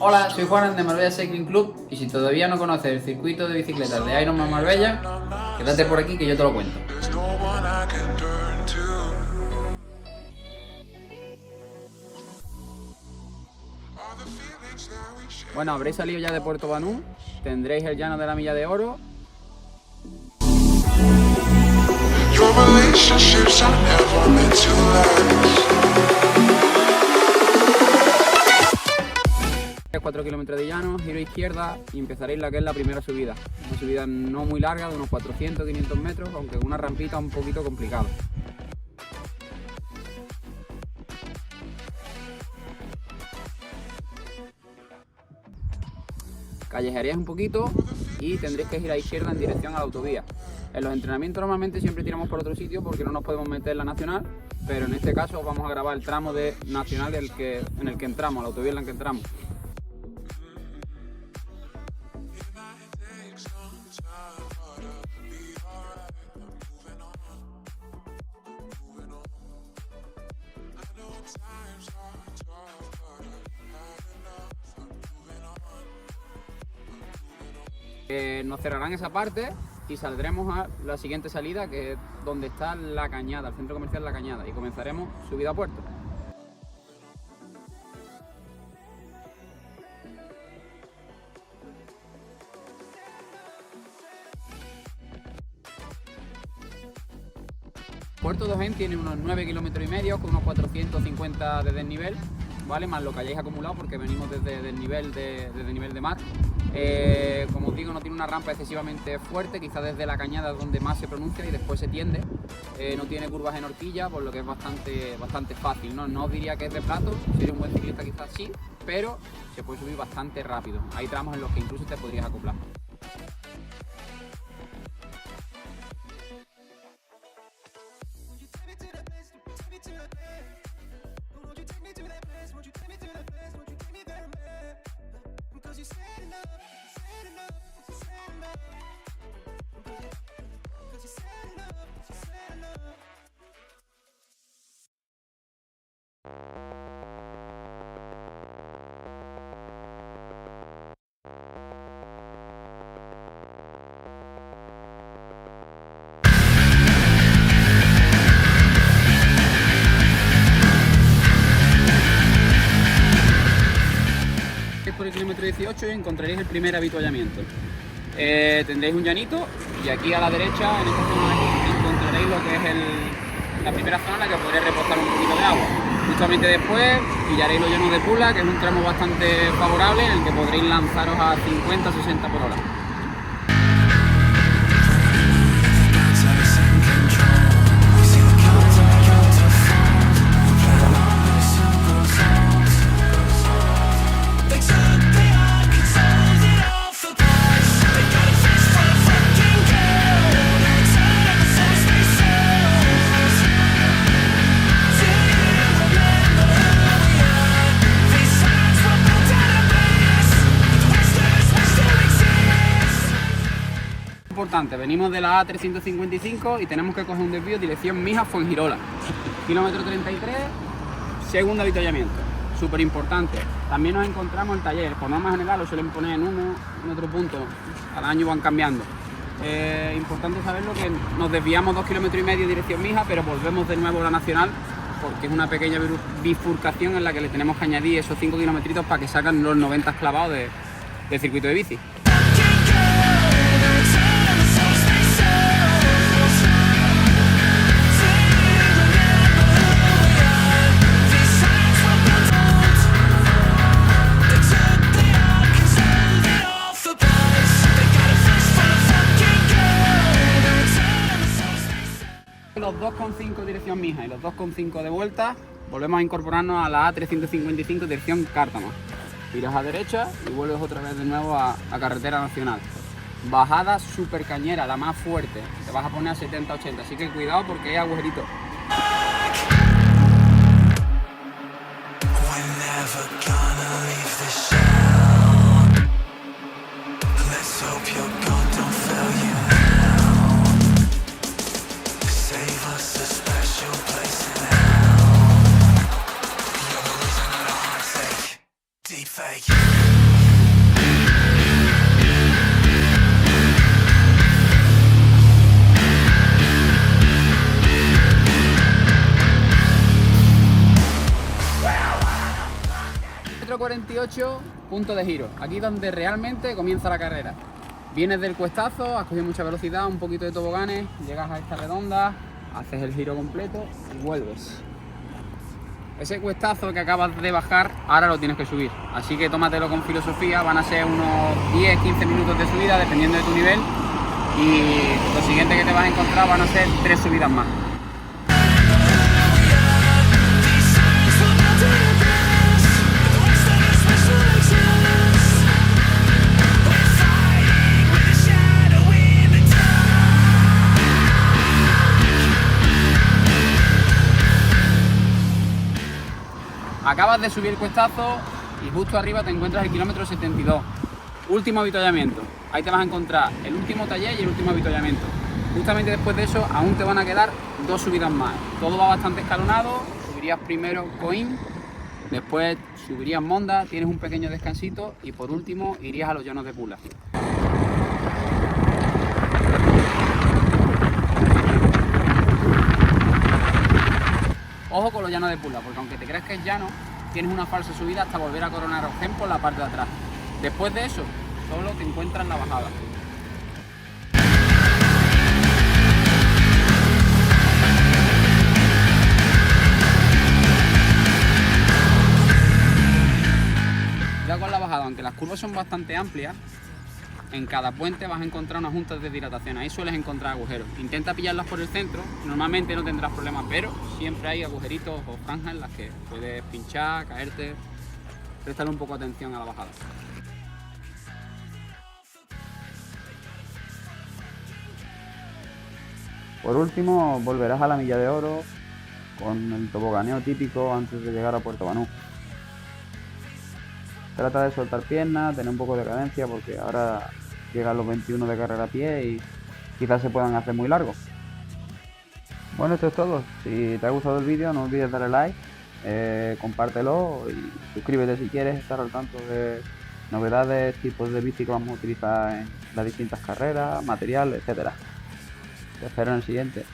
Hola, soy Juan de Marbella Cycling Club y si todavía no conoces el circuito de bicicletas de Ironman Marbella, quédate por aquí que yo te lo cuento. Bueno, habréis salido ya de Puerto Banús, tendréis el llano de la Milla de Oro. Tres 4 kilómetros de llano, giro izquierda y empezaréis la que es la primera subida. Una subida no muy larga, de unos 400-500 metros, aunque una rampita un poquito complicada. Callejearéis un poquito y tendréis que girar a izquierda en dirección a la autovía. En los entrenamientos normalmente siempre tiramos por otro sitio porque no nos podemos meter en la nacional, pero en este caso vamos a grabar el tramo de nacional en el que entramos, la autovía en la que entramos. Nos cerrarán esa parte y saldremos a la siguiente salida, que es donde está La Cañada, el centro comercial La Cañada, y comenzaremos subida a puerto. Puerto de Ojén tiene unos 9,5 kilómetros con unos 450 de desnivel, ¿vale? Más lo que hayáis acumulado porque venimos desde nivel de mar. Como os digo, no tiene una rampa excesivamente fuerte, quizás desde La Cañada donde más se pronuncia y después se tiende. No tiene curvas en horquilla, por lo que es bastante fácil, ¿no? No os diría que es de plato, si eres un buen ciclista quizás sí, pero se puede subir bastante rápido. Hay tramos en los que incluso te podrías acoplar. Por el kilómetro 18 encontraréis el primer avituallamiento. Tendréis un llanito y aquí a la derecha, en esta zona de aquí, encontraréis lo que es la primera zona en la que podréis repostar un poquito de agua. Justamente después pillaréis los llanos de Pula, que es un tramo bastante favorable en el que podréis lanzaros a 50-60 por hora. Importante, venimos de la A355 y tenemos que coger un desvío dirección Mijas-Fuengirola. Kilómetro 33, segundo avituallamiento, súper importante. También nos encontramos el taller, por norma general lo suelen poner en otro punto, cada año van cambiando. Importante saberlo que nos desviamos 2,5 kilómetros dirección Mijas, pero volvemos de nuevo a la nacional porque es una pequeña bifurcación en la que le tenemos que añadir esos 5 kilometritos para que sacan los 90 clavados del circuito de bici. Los 2,5 dirección Mijas y los 2,5 de vuelta, volvemos a incorporarnos a la A355 dirección Cártama. Giras a derecha y vuelves otra vez de nuevo a carretera nacional. Bajada super cañera, la más fuerte, te vas a poner a 70-80, así que cuidado porque hay agujeritos. 28, punto de giro. Aquí donde realmente comienza la carrera. Vienes del cuestazo, has cogido mucha velocidad, un poquito de toboganes, llegas a esta redonda, haces el giro completo y vuelves. Ese cuestazo que acabas de bajar, ahora lo tienes que subir. Así que tómatelo con filosofía, van a ser unos 10-15 minutos de subida, dependiendo de tu nivel. Y lo siguiente que te vas a encontrar van a ser 3 subidas más. Acabas de subir el cuestazo y justo arriba te encuentras el kilómetro 72. Último avituallamiento. Ahí te vas a encontrar el último taller y el último avituallamiento. Justamente después de eso aún te van a quedar 2 subidas más. Todo va bastante escalonado. Subirías primero Coín, después subirías Monda, tienes un pequeño descansito y por último irías a los llanos de Pula. Ojo con los llanos de Pula, porque aunque te creas que es llano, tienes una falsa subida hasta volver a coronar Ojén por la parte de atrás. Después de eso, solo te encuentras la bajada. Ya con la bajada, aunque las curvas son bastante amplias, en cada puente vas a encontrar unas juntas de dilatación. Ahí sueles encontrar agujeros. Intenta pillarlas por el centro, normalmente no tendrás problemas, pero siempre hay agujeritos o franjas en las que puedes pinchar, caerte. Préstale un poco de atención a la bajada. Por último, volverás a la Milla de Oro con el toboganeo típico antes de llegar a Puerto Banús. Trata de soltar piernas, tener un poco de cadencia porque ahora llegan los 21 de carrera a pie y quizás se puedan hacer muy largos. Bueno, esto es todo. Si te ha gustado el vídeo no olvides darle like, compártelo y suscríbete si quieres estar al tanto de novedades, tipos de bici que vamos a utilizar en las distintas carreras, material, etcétera. Te espero en el siguiente.